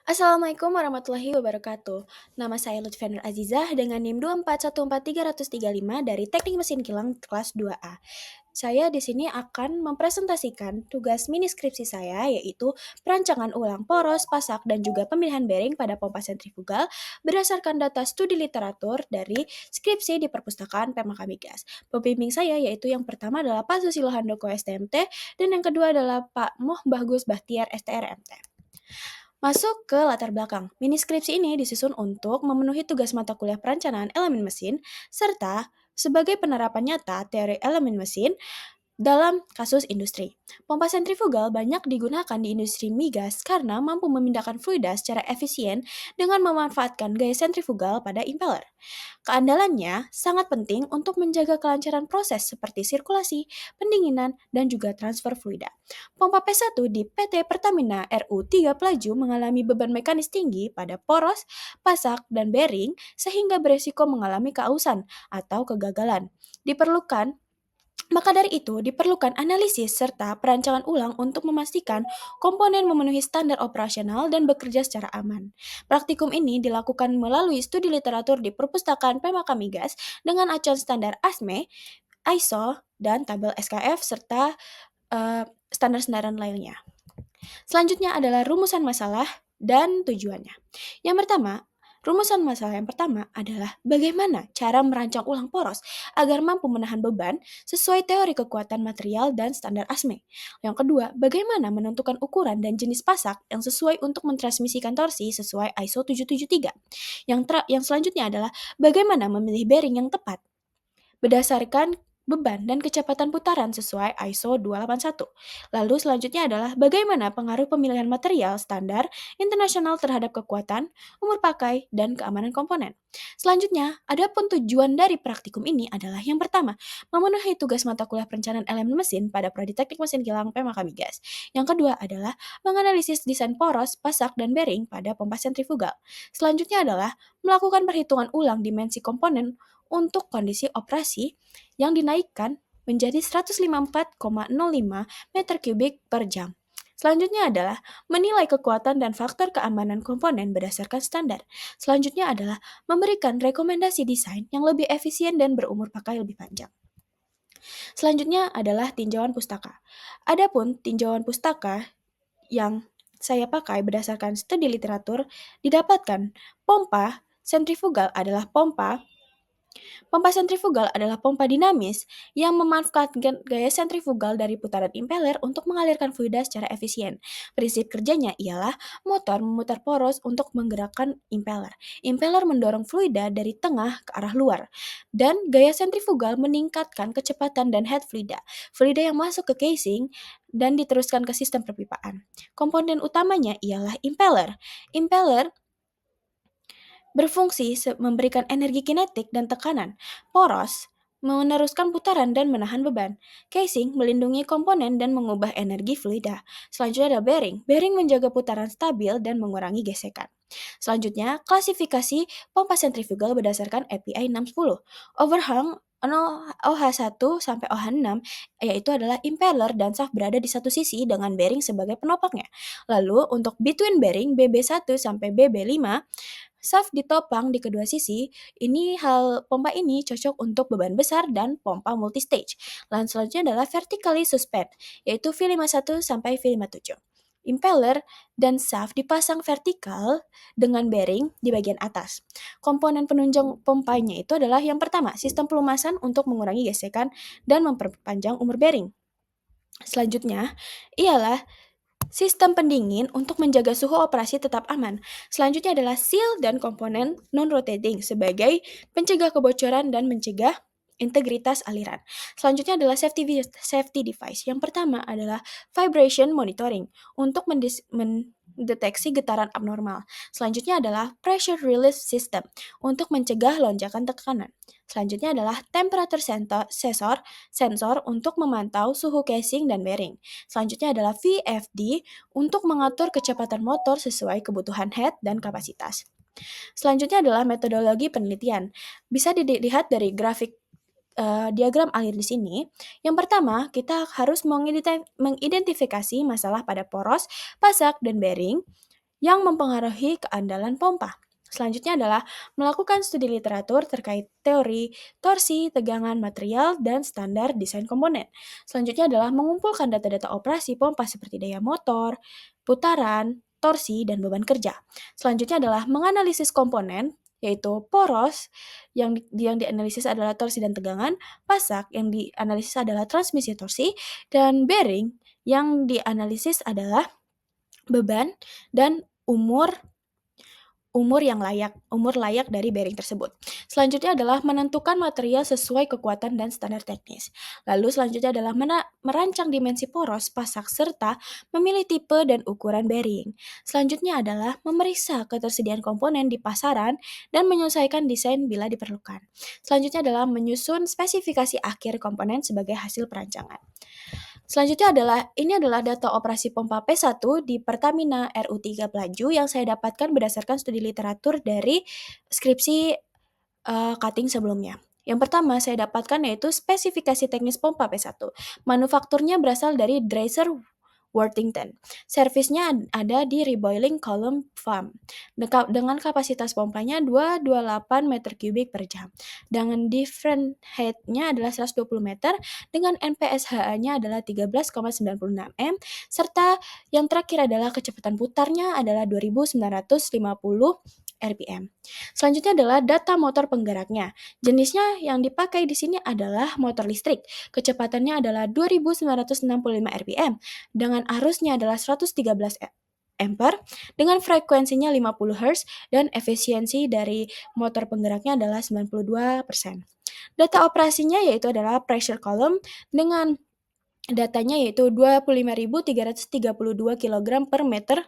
Assalamualaikum warahmatullahi wabarakatuh. Nama saya Lutfi Nur Azizah dengan NIM 2414335 dari Teknik Mesin Kilang kelas 2A. Saya di sini akan mempresentasikan tugas mini skripsi saya, yaitu perancangan ulang poros, pasak, dan juga pemilihan bearing pada pompa sentrifugal berdasarkan data studi literatur dari skripsi di perpustakaan Pemaka Migas. Pembimbing saya yaitu yang pertama adalah Pak Susilo Handoko STMT dan yang kedua adalah Pak Moh Bagus Bahtiar STRMT. Masuk ke latar belakang. Mini skripsi ini disusun untuk memenuhi tugas mata kuliah perencanaan elemen mesin, serta sebagai penerapan nyata teori elemen mesin dalam kasus industri. Pompa sentrifugal banyak digunakan di industri migas karena mampu memindahkan fluida secara efisien dengan memanfaatkan gaya sentrifugal pada impeller. Keandalannya sangat penting untuk menjaga kelancaran proses seperti sirkulasi, pendinginan, dan juga transfer fluida. Pompa P1 di PT Pertamina RU 3 Pelaju mengalami beban mekanis tinggi pada poros, pasak, dan bearing sehingga beresiko mengalami keausan atau kegagalan. Maka dari itu, diperlukan analisis serta perancangan ulang untuk memastikan komponen memenuhi standar operasional dan bekerja secara aman. Praktikum ini dilakukan melalui studi literatur di perpustakaan Pemaka Migas dengan acuan standar ASME, ISO, dan tabel SKF serta standar-standaran lainnya. Selanjutnya adalah rumusan masalah dan tujuannya. Yang pertama, rumusan masalah yang pertama adalah bagaimana cara merancang ulang poros agar mampu menahan beban sesuai teori kekuatan material dan standar ASME. Yang kedua, bagaimana menentukan ukuran dan jenis pasak yang sesuai untuk mentransmisikan torsi sesuai ISO 773. Yang selanjutnya adalah bagaimana memilih bearing yang tepat berdasarkan beban dan kecepatan putaran sesuai ISO 281. Lalu selanjutnya adalah bagaimana pengaruh pemilihan material standar internasional terhadap kekuatan, umur pakai, dan keamanan komponen. Selanjutnya, adapun tujuan dari praktikum ini adalah yang pertama, memenuhi tugas mata kuliah perencanaan elemen mesin pada prodi teknik mesin kilang Pemaka Migas. Yang kedua adalah menganalisis desain poros, pasak, dan bearing pada pompa sentrifugal. Selanjutnya adalah melakukan perhitungan ulang dimensi komponen untuk kondisi operasi yang dinaikkan menjadi 154,05 meter kubik per jam. Selanjutnya adalah menilai kekuatan dan faktor keamanan komponen berdasarkan standar. Selanjutnya adalah memberikan rekomendasi desain yang lebih efisien dan berumur pakai lebih panjang. Selanjutnya adalah tinjauan pustaka. Adapun tinjauan pustaka yang saya pakai berdasarkan studi literatur didapatkan pompa sentrifugal adalah Pompa sentrifugal adalah pompa dinamis yang memanfaatkan gaya sentrifugal dari putaran impeller untuk mengalirkan fluida secara efisien. Prinsip kerjanya ialah motor memutar poros untuk menggerakkan impeller. Impeller mendorong fluida dari tengah ke arah luar. Dan gaya sentrifugal meningkatkan kecepatan dan head fluida. Fluida yang masuk ke casing dan diteruskan ke sistem perpipaan. Komponen utamanya ialah impeller. Impeller berfungsi memberikan energi kinetik dan tekanan. Poros meneruskan putaran dan menahan beban. Casing melindungi komponen dan mengubah energi fluida. Selanjutnya ada bearing. Bearing menjaga putaran stabil dan mengurangi gesekan. Selanjutnya, klasifikasi pompa sentrifugal berdasarkan API 610. Overhang OH1 sampai OH6 yaitu adalah impeller dan shaft berada di satu sisi dengan bearing sebagai penopangnya. Lalu untuk between bearing BB1 sampai BB5 shaft ditopang di kedua sisi, pompa ini cocok untuk beban besar dan pompa multistage. Lalu selanjutnya adalah vertically suspend, yaitu V51 sampai V57. Impeller dan shaft dipasang vertikal dengan bearing di bagian atas. Komponen penunjang pompanya itu adalah yang pertama, sistem pelumasan untuk mengurangi gesekan dan memperpanjang umur bearing. Selanjutnya, ialah sistem pendingin untuk menjaga suhu operasi tetap aman. Selanjutnya adalah seal dan komponen non-rotating sebagai pencegah kebocoran dan mencegah integritas aliran. Selanjutnya adalah safety device. Yang pertama adalah vibration monitoring untuk mendeteksi getaran abnormal. Selanjutnya adalah pressure release system untuk mencegah lonjakan tekanan. Selanjutnya adalah temperature sensor untuk memantau suhu casing dan bearing. Selanjutnya adalah VFD untuk mengatur kecepatan motor sesuai kebutuhan head dan kapasitas. Selanjutnya adalah metodologi penelitian. Bisa dilihat dari grafik diagram alir di sini. Yang pertama, kita harus mengidentifikasi masalah pada poros, pasak, dan bearing yang mempengaruhi keandalan pompa. Selanjutnya adalah melakukan studi literatur terkait teori, torsi, tegangan material, dan standar desain komponen. Selanjutnya adalah mengumpulkan data-data operasi pompa seperti daya motor, putaran, torsi, dan beban kerja. Selanjutnya adalah menganalisis komponen, yaitu poros, yang dianalisis adalah torsi dan tegangan, pasak, yang dianalisis adalah transmisi torsi, dan bearing, yang dianalisis adalah beban dan umur layak dari bearing tersebut. Selanjutnya adalah menentukan material sesuai kekuatan dan standar teknis. Lalu selanjutnya adalah merancang dimensi poros, pasak, serta memilih tipe dan ukuran bearing. Selanjutnya adalah memeriksa ketersediaan komponen di pasaran dan menyelesaikan desain bila diperlukan. Selanjutnya adalah menyusun spesifikasi akhir komponen sebagai hasil perancangan. Selanjutnya ini adalah data operasi pompa P1 di Pertamina RU3 Pelaju yang saya dapatkan berdasarkan studi literatur dari skripsi cutting sebelumnya. Yang pertama saya dapatkan yaitu spesifikasi teknis pompa P1. Manufakturnya berasal dari Dreiser Worthington. Servisnya ada di Reboiling Column Farm. Dengan kapasitas pompanya 228 meter kubik per jam. Dengan different height-nya adalah 120 meter, dengan NPSH-nya adalah 13,96 M, serta yang terakhir adalah kecepatan putarnya adalah 2950 RPM. Selanjutnya adalah data motor penggeraknya. Jenisnya yang dipakai di sini adalah motor listrik. Kecepatannya adalah 2965 RPM dengan arusnya adalah 113 ampere dengan frekuensinya 50 Hz dan efisiensi dari motor penggeraknya adalah 92%. Data operasinya yaitu adalah pressure column dengan datanya yaitu 25.332 kg per meter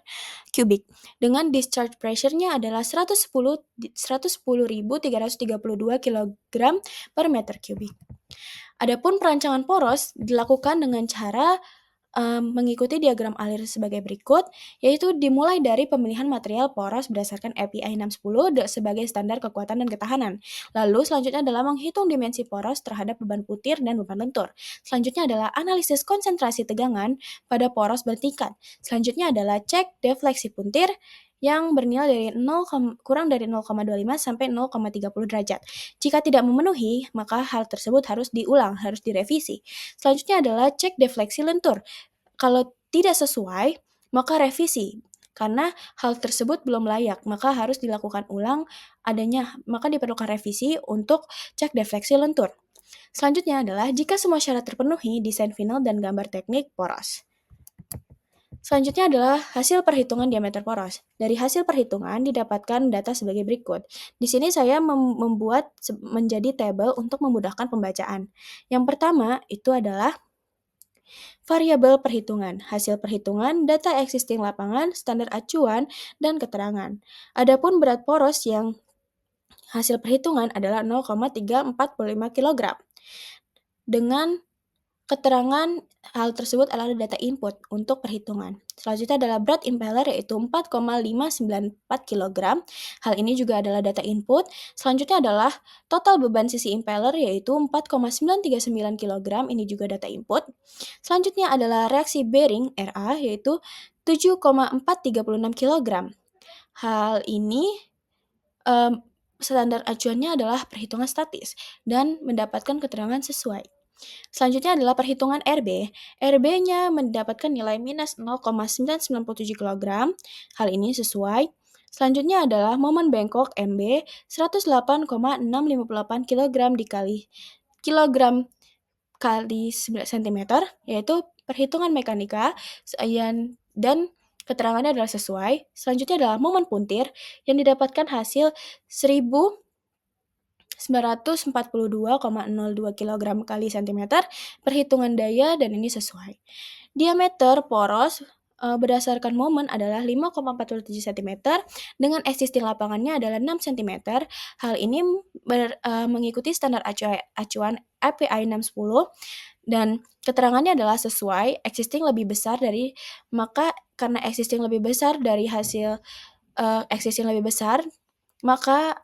kubik. Dengan discharge pressure-nya adalah 110.332 kg per meter kubik. Adapun perancangan poros dilakukan dengan cara mengikuti diagram alir sebagai berikut, yaitu dimulai dari pemilihan material poros berdasarkan API 610 sebagai standar kekuatan dan ketahanan. Lalu selanjutnya adalah menghitung dimensi poros terhadap beban putir dan beban lentur. Selanjutnya adalah analisis konsentrasi tegangan pada poros bertingkat. Selanjutnya adalah cek defleksi puntir yang bernilai dari kurang dari 0,25 sampai 0,30 derajat. Jika tidak memenuhi, maka hal tersebut harus diulang, harus direvisi. Selanjutnya adalah cek defleksi lentur. Kalau tidak sesuai, maka revisi. Karena hal tersebut belum layak, maka harus dilakukan ulang maka diperlukan revisi untuk cek defleksi lentur. Selanjutnya adalah jika semua syarat terpenuhi, desain final dan gambar teknik poros. Selanjutnya adalah hasil perhitungan diameter poros. Dari hasil perhitungan didapatkan data sebagai berikut. Di sini saya membuat menjadi tabel untuk memudahkan pembacaan. Yang pertama itu adalah variabel perhitungan, hasil perhitungan, data existing lapangan, standar acuan, dan keterangan. Adapun berat poros yang hasil perhitungan adalah 0,345 kg. Dengan keterangan hal tersebut adalah data input untuk perhitungan. Selanjutnya adalah berat impeller yaitu 4,594 kg. Hal ini juga adalah data input. Selanjutnya adalah total beban sisi impeller yaitu 4,939 kg. Ini juga data input. Selanjutnya adalah reaksi bearing RA yaitu 7,436 kg. Hal ini standar acuannya adalah perhitungan statis dan mendapatkan keterangan sesuai. Selanjutnya adalah perhitungan RB. RB-nya mendapatkan nilai minus 0,997 kg. Hal ini sesuai. Selanjutnya adalah momen bengkok MB 108,658 kg dikali kilogram kali 9 cm, yaitu perhitungan mekanika dan keterangannya adalah sesuai. Selanjutnya adalah momen puntir yang didapatkan hasil 942,02 kg kali cm, perhitungan daya dan ini sesuai. Diameter poros berdasarkan momen adalah 5,47 cm dengan existing lapangannya adalah 6 cm. Hal ini mengikuti standar acuan API 610 dan keterangannya adalah sesuai, existing lebih besar karena existing lebih besar dari hasil existing lebih besar, maka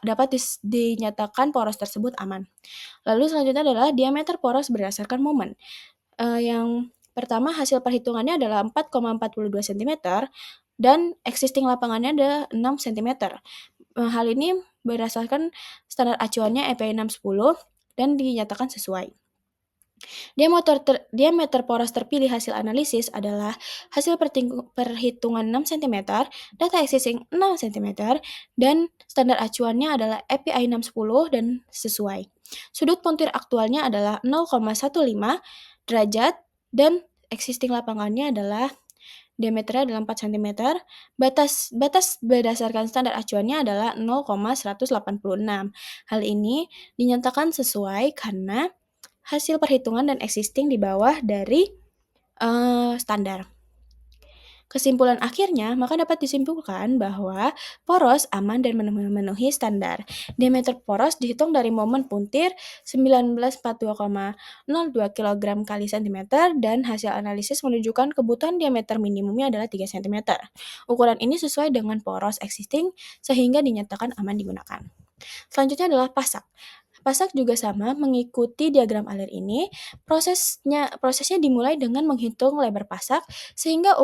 dapat dinyatakan poros tersebut aman. Lalu selanjutnya adalah diameter poros berdasarkan momen. Yang pertama hasil perhitungannya adalah 4,42 cm, dan existing lapangannya ada 6 cm. Hal ini berdasarkan standar acuannya EPI 610 dan dinyatakan sesuai. Diameter poros terpilih hasil analisis adalah hasil perhitungan 6 cm, data existing 6 cm, dan standar acuannya adalah EPI 610 dan sesuai. Sudut puntir aktualnya adalah 0,15 derajat dan existing lapangannya adalah diameternya adalah 4 cm. Batas berdasarkan standar acuannya adalah 0,186. Hal ini dinyatakan sesuai karena hasil perhitungan dan existing di bawah dari standar. Kesimpulan akhirnya, maka dapat disimpulkan bahwa poros aman dan memenuhi standar. Diameter poros dihitung dari momen puntir 1942,02 kg kali cm dan hasil analisis menunjukkan kebutuhan diameter minimumnya adalah 3 cm. Ukuran ini sesuai dengan poros existing sehingga dinyatakan aman digunakan. Selanjutnya adalah pasak. Pasak juga sama mengikuti diagram alir ini. Prosesnya dimulai dengan menghitung lebar pasak sehingga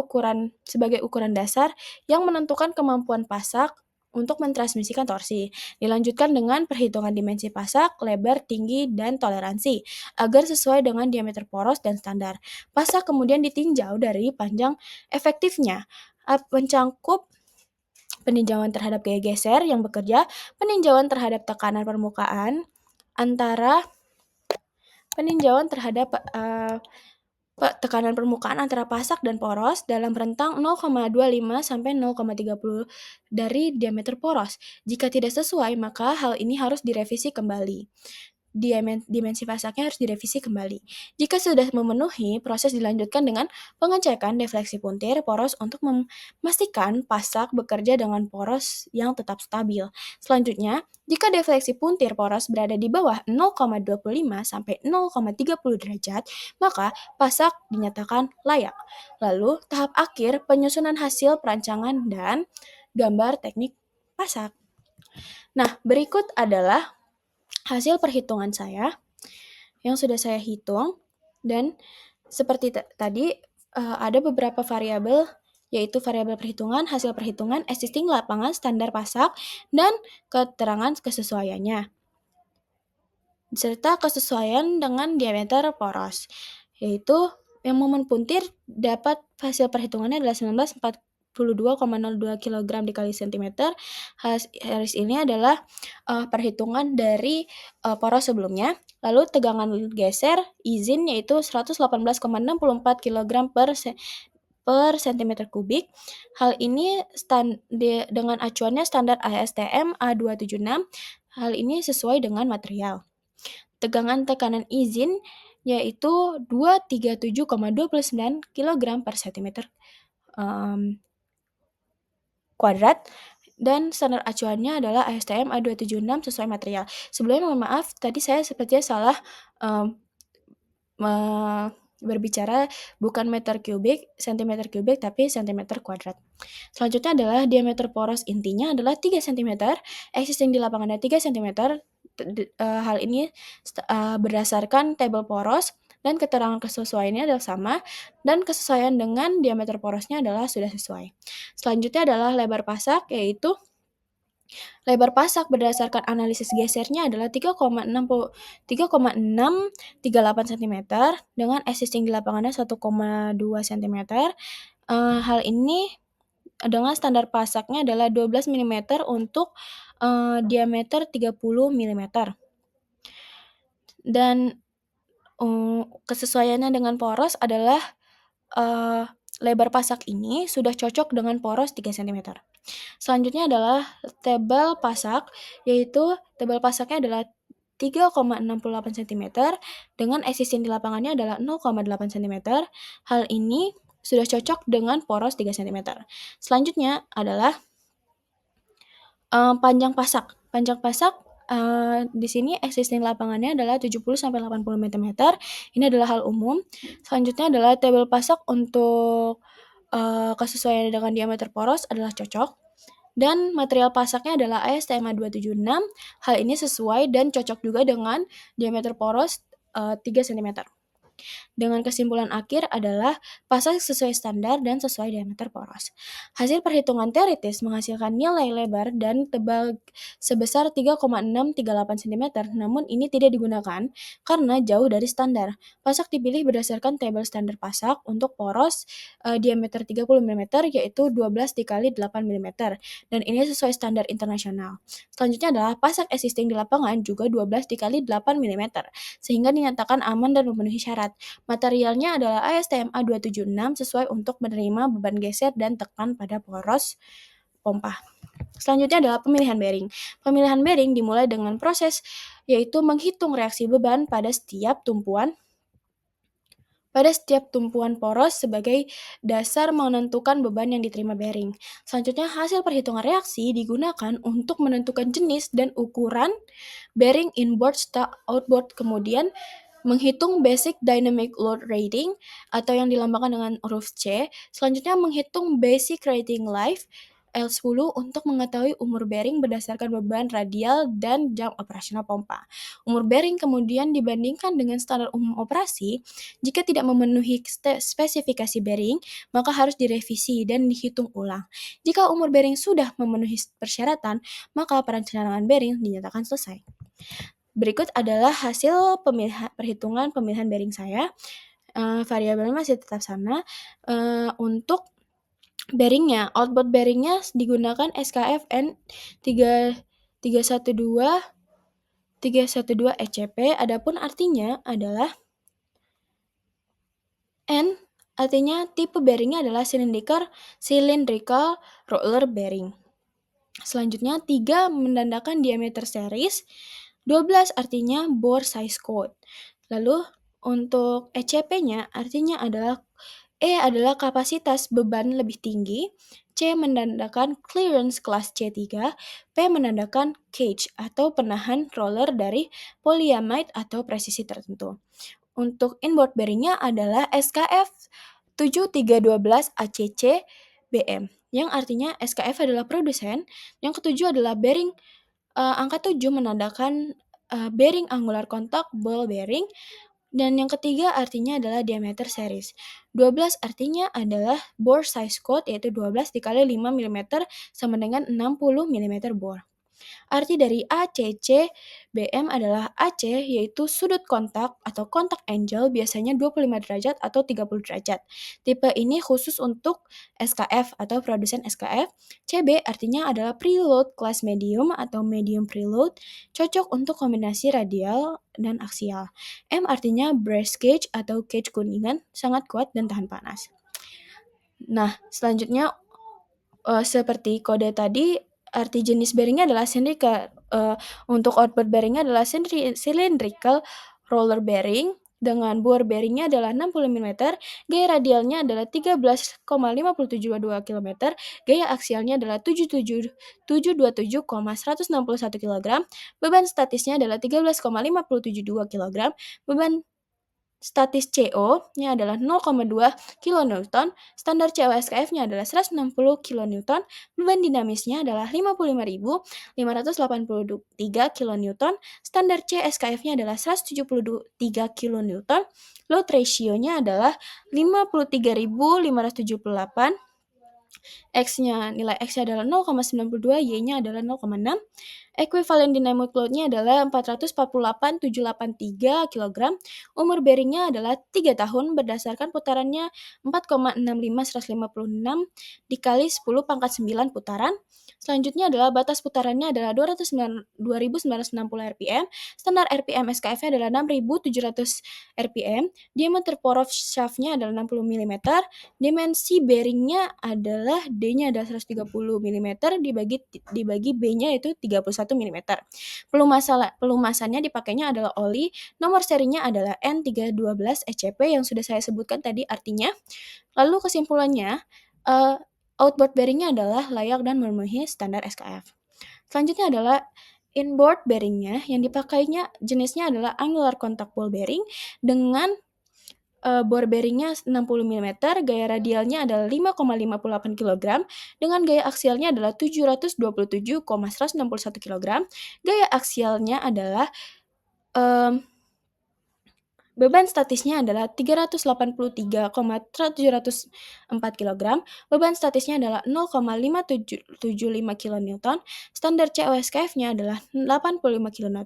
sebagai ukuran dasar yang menentukan kemampuan pasak untuk mentransmisikan torsi. Dilanjutkan dengan perhitungan dimensi pasak, lebar, tinggi, dan toleransi agar sesuai dengan diameter poros dan standar. Pasak kemudian ditinjau dari panjang efektifnya, mencangkup peninjauan terhadap gaya geser yang bekerja, peninjauan terhadap tekanan permukaan, peninjauan terhadap tekanan permukaan antara pasak dan poros dalam rentang 0,25 sampai 0,30 dari diameter poros. Jika tidak sesuai, maka hal ini harus direvisi kembali. Dimensi pasaknya harus direvisi kembali. Jika sudah memenuhi, proses dilanjutkan dengan pengecekan defleksi puntir poros untuk memastikan pasak bekerja dengan poros yang tetap stabil. Selanjutnya, jika defleksi puntir poros berada di bawah 0,25 sampai 0,30 derajat, maka pasak dinyatakan layak. Lalu, tahap akhir penyusunan hasil perancangan dan gambar teknik pasak. Nah, berikut adalah hasil perhitungan saya yang sudah saya hitung, dan seperti tadi ada beberapa variabel, yaitu variabel perhitungan, hasil perhitungan, existing lapangan, standar pasak, dan keterangan kesesuaiannya, serta kesesuaian dengan diameter poros, yaitu yang momen puntir dapat hasil perhitungannya adalah 1942,02 kg dikali cm. Haris ini adalah perhitungan dari poros sebelumnya. Lalu tegangan geser izin yaitu 118,64 kg per cm kubik. Hal ini dengan acuannya standar ASTM A276. Hal ini sesuai dengan material. Tegangan tekanan izin yaitu 237,29 kg per cm kuadrat, dan standar acuannya adalah ASTM A276 sesuai material. Sebelumnya mohon maaf, tadi saya sepertinya salah berbicara bukan meter kubik, cm kubik, tapi cm kuadrat. Selanjutnya adalah diameter poros intinya adalah 3 cm, existing di lapangannya 3 cm. Hal ini berdasarkan tabel poros dan keterangan kesesuaiannya adalah sama, dan kesesuaian dengan diameter porosnya adalah sudah sesuai. Selanjutnya adalah lebar pasak, yaitu lebar pasak berdasarkan analisis gesernya adalah 3,638 cm dengan existing di lapangannya 1,2 cm. Hal ini dengan standar pasaknya adalah 12 mm untuk diameter 30 mm. Dan kesesuaiannya dengan poros adalah lebar pasak ini sudah cocok dengan poros 3 cm. Selanjutnya adalah tebal pasak, yaitu tebal pasaknya adalah 3,68 cm dengan existing di lapangannya adalah 0,8 cm. Hal ini sudah cocok dengan poros 3 cm. Selanjutnya adalah panjang pasak. Panjang pasak di sini existing lapangannya adalah 70-80 mm. Ini adalah hal umum. Selanjutnya adalah tabel pasak untuk kesesuaian dengan diameter poros adalah cocok. Dan material pasaknya adalah ASTM A276. Hal ini sesuai dan cocok juga dengan diameter poros 3 cm. Dengan kesimpulan akhir adalah pasang sesuai standar dan sesuai diameter poros. Hasil perhitungan teoritis menghasilkan nilai lebar dan tebal sebesar 3,638 cm, namun ini tidak digunakan karena jauh dari standar. Pasak dipilih berdasarkan tabel standar pasak untuk poros diameter 30 mm yaitu 12 dikali 8 mm dan ini sesuai standar internasional. Selanjutnya adalah pasak existing di lapangan juga 12 dikali 8 mm sehingga dinyatakan aman dan memenuhi syarat. Materialnya adalah ASTM A276 sesuai untuk menerima beban geser dan tekan pada poros pompa. Selanjutnya adalah pemilihan bearing. Pemilihan bearing dimulai dengan proses yaitu menghitung reaksi beban pada setiap tumpuan poros sebagai dasar menentukan beban yang diterima bearing. Selanjutnya, hasil perhitungan reaksi digunakan untuk menentukan jenis dan ukuran bearing inboard stock outboard, kemudian menghitung basic dynamic load rating atau yang dilambangkan dengan huruf C. Selanjutnya menghitung basic rating life L10 untuk mengetahui umur bearing berdasarkan beban radial dan jam operasional pompa. Umur bearing kemudian dibandingkan dengan standar umum operasi. Jika tidak memenuhi spesifikasi bearing, maka harus direvisi dan dihitung ulang. Jika umur bearing sudah memenuhi persyaratan, maka perencanaan bearing dinyatakan selesai. Berikut adalah hasil perhitungan pemilihan bearing saya. Variabelnya masih tetap sama. Untuk bearingnya, outboard bearingnya digunakan SKF N 312 ECP. Adapun artinya adalah N artinya tipe bearingnya adalah cylindrical roller bearing. Selanjutnya 3 menandakan diameter series, 12 artinya bore size code. Lalu untuk ECP-nya artinya adalah E adalah kapasitas beban lebih tinggi, C menandakan clearance kelas C3, P menandakan cage atau penahan roller dari polyamide atau presisi tertentu. Untuk inboard bearingnya adalah SKF 7312 ACC BM, yang artinya SKF adalah produsen, yang ketujuh adalah bearing angka 7 menandakan bearing angular contact ball bearing, dan yang ketiga artinya adalah diameter series. 12 artinya adalah bore size code yaitu 12 dikali 5 mm sama dengan 60 mm bore. Arti dari ACC BM adalah AC yaitu sudut kontak atau kontak angle biasanya 25 derajat atau 30 derajat. Tipe ini khusus untuk SKF atau produsen SKF. CB artinya adalah preload kelas medium atau medium preload, cocok untuk kombinasi radial dan aksial. M artinya brass cage atau cage kuningan, sangat kuat dan tahan panas. Nah, selanjutnya seperti kode tadi, arti jenis bearingnya adalah untuk outboard bearingnya adalah cylindrical roller bearing, dengan bore bearingnya adalah 60 mm, gaya radialnya adalah 13,5722 km, gaya aksialnya adalah 727,161 kg, beban statisnya adalah 13,572 kg, beban statis CO-nya adalah 0,2 kN, standar COSKF-nya adalah 160 kN, beban dinamisnya adalah 55.583 kN, standar CSKF-nya adalah 173 kN, load ratio-nya adalah 53.578, nilai X-nya adalah 0,92, Y-nya adalah 0,6, Equivalent dynamic load-nya adalah 448.783 kg. Umur bearingnya adalah 3 tahun berdasarkan putarannya 4,65156 dikali 10 pangkat 9 putaran. Selanjutnya adalah batas putarannya adalah 2.960 rpm. Standar rpm SKF-nya adalah 6.700 rpm. Diameter poros shaft-nya adalah 60 mm. Dimensi bearingnya adalah D-nya adalah 130 mm dibagi B-nya itu 31 mm. Pelumasannya dipakainya adalah oli, nomor serinya adalah N312 ECP yang sudah saya sebutkan tadi artinya. Lalu kesimpulannya, outboard bearingnya adalah layak dan memenuhi standar SKF. Selanjutnya adalah inboard bearingnya yang dipakainya jenisnya adalah angular contact ball bearing dengan bore bearingnya 60 mm, gaya radialnya adalah 5,58 kg, dengan gaya aksialnya adalah 727,161 kg, gaya aksialnya adalah Beban statisnya adalah 383,704 kg, beban statisnya adalah 0,5775 kN, standar COSKF-nya adalah 85 kN,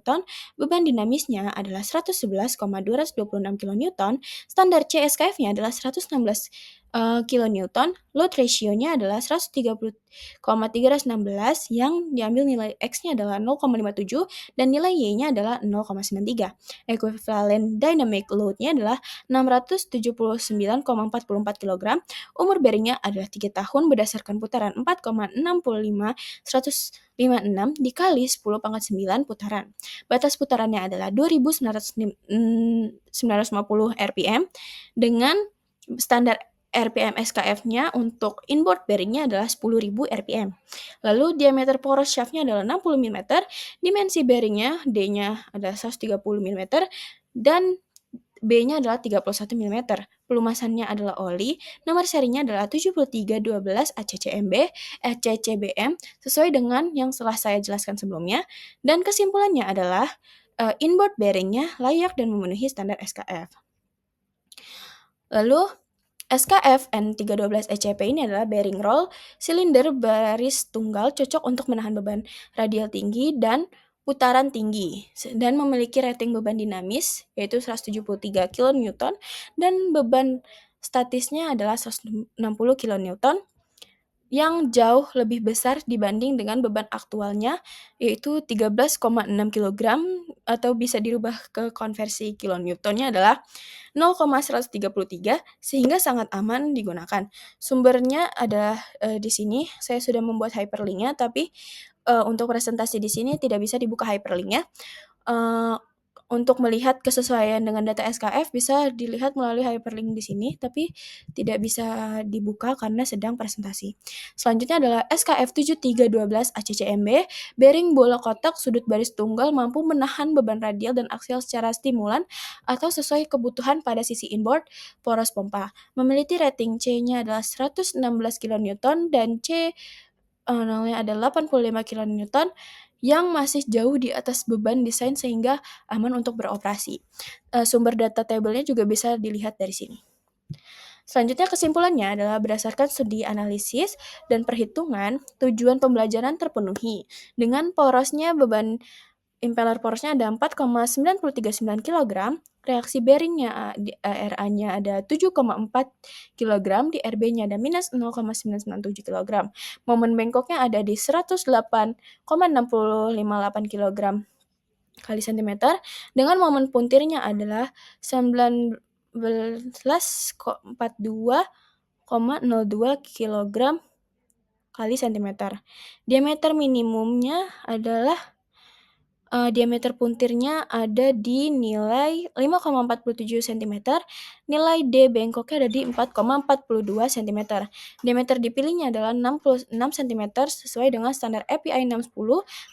beban dinamisnya adalah 111,226 kN, standar CSKF-nya adalah 116 kN, load ratio-nya adalah 130,316 yang diambil nilai X-nya adalah 0,57 dan nilai Y-nya adalah 0,93. Equivalent dynamic load-nya adalah 679,44 kg. Umur bearingnya adalah 3 tahun berdasarkan putaran 4,65156 dikali 10 pangkat 9 putaran. Batas putarannya adalah 2950 rpm dengan standar RPM SKF-nya untuk inboard bearingnya adalah 10.000 rpm. Lalu diameter poros shaft-nya adalah 60 mm, dimensi bearingnya D-nya adalah 130 mm, dan B-nya adalah 31 mm. Pelumasannya adalah oli, nomor serinya adalah 7312 ACCMB, ACCBM, sesuai dengan yang telah saya jelaskan sebelumnya, dan kesimpulannya adalah inboard bearingnya layak dan memenuhi standar SKF. Lalu SKF N312 ECP ini adalah bearing roll silinder baris tunggal cocok untuk menahan beban radial tinggi dan putaran tinggi dan memiliki rating beban dinamis yaitu 173 kN dan beban statisnya adalah 160 kN yang jauh lebih besar dibanding dengan beban aktualnya yaitu 13,6 kg atau bisa dirubah ke konversi kilonewtonnya adalah 0,133 sehingga sangat aman digunakan. Sumbernya ada di sini. Saya sudah membuat hyperlinknya, tapi untuk presentasi di sini tidak bisa dibuka hyperlinknya. Untuk melihat kesesuaian dengan data SKF bisa dilihat melalui hyperlink di sini, tapi tidak bisa dibuka karena sedang presentasi. Selanjutnya adalah SKF 7312 ACCMB, bearing bola kotak sudut baris tunggal mampu menahan beban radial dan aksial secara stimulan atau sesuai kebutuhan pada sisi inboard poros pompa. Memiliki rating C-nya adalah 116 kN dan C nolnya adalah 85 kN yang masih jauh di atas beban desain sehingga aman untuk beroperasi. Sumber data tabelnya juga bisa dilihat dari sini. Selanjutnya kesimpulannya adalah berdasarkan studi analisis dan perhitungan, tujuan pembelajaran terpenuhi. Dengan porosnya beban impeller porosnya ada 4,939 kg, reaksi bearingnya di RA-nya ada 7,4 kg, di RB-nya ada minus 0,997 kg. Momen bengkoknya ada di 108,6058 kg kali cm, dengan momen puntirnya adalah 19,42,02 kg kali cm. Diameter minimumnya adalah diameter puntirnya ada di nilai 5,47 cm, nilai D bengkoknya ada di 4,42 cm. Diameter dipilihnya adalah 66 cm sesuai dengan standar API 610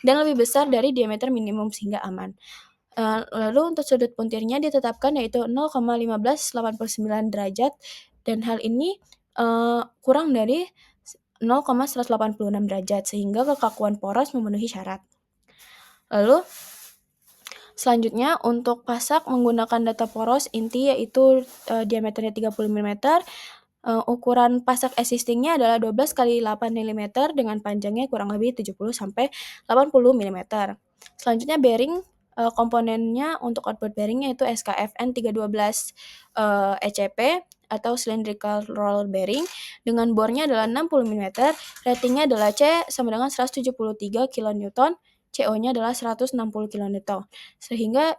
dan lebih besar dari diameter minimum sehingga aman. Lalu untuk sudut puntirnya ditetapkan yaitu 0,1589 derajat dan hal ini kurang dari 0,186 derajat sehingga kekakuan poros memenuhi syarat. Lalu selanjutnya untuk pasak menggunakan data poros inti yaitu diameternya 30 mm, ukuran pasak existingnya adalah 12 kali 8 mm dengan panjangnya kurang lebih 70 sampai 80 mm. Selanjutnya bearing komponennya untuk outboard bearing yaitu SKF N312 ECP atau cylindrical roller bearing dengan bornya adalah 60 mm, ratingnya adalah C sama dengan 173 kN, CO-nya adalah 160 kN. Sehingga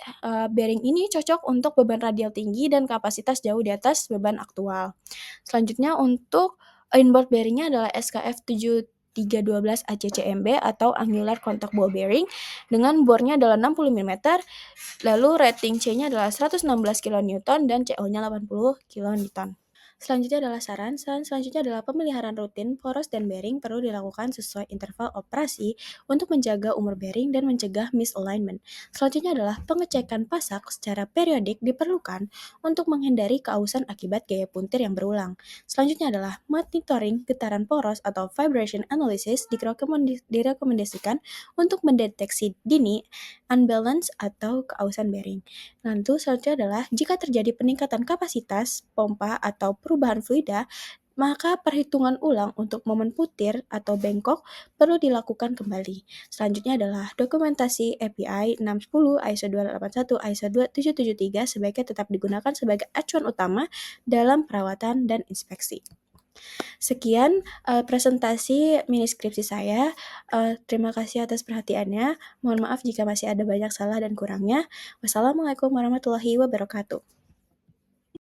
bearing ini cocok untuk beban radial tinggi dan kapasitas jauh di atas beban aktual. Selanjutnya untuk inboard bearingnya adalah SKF 7312 ACCMB atau angular contact ball bearing dengan bornya adalah 60 mm, lalu rating C-nya adalah 116 kN dan CO-nya 80 kN. Selanjutnya adalah saran selanjutnya adalah pemeliharaan rutin poros dan bearing perlu dilakukan sesuai interval operasi untuk menjaga umur bearing dan mencegah misalignment. Selanjutnya adalah pengecekan pasak secara periodik diperlukan untuk menghindari keausan akibat gaya puntir yang berulang. Selanjutnya adalah monitoring getaran poros atau vibration analysis direkomendasikan untuk mendeteksi dini unbalance atau keausan bearing. Lalu selanjutnya adalah jika terjadi peningkatan kapasitas pompa atau perubahan fluida, maka perhitungan ulang untuk momen putir atau bengkok perlu dilakukan kembali. Selanjutnya adalah dokumentasi API 610, ISO 281, ISO 2773 sebaiknya tetap digunakan sebagai acuan utama dalam perawatan dan inspeksi. Sekian presentasi mini skripsi saya. Terima kasih atas perhatiannya. Mohon maaf jika masih ada banyak salah dan kurangnya. Wassalamualaikum warahmatullahi wabarakatuh.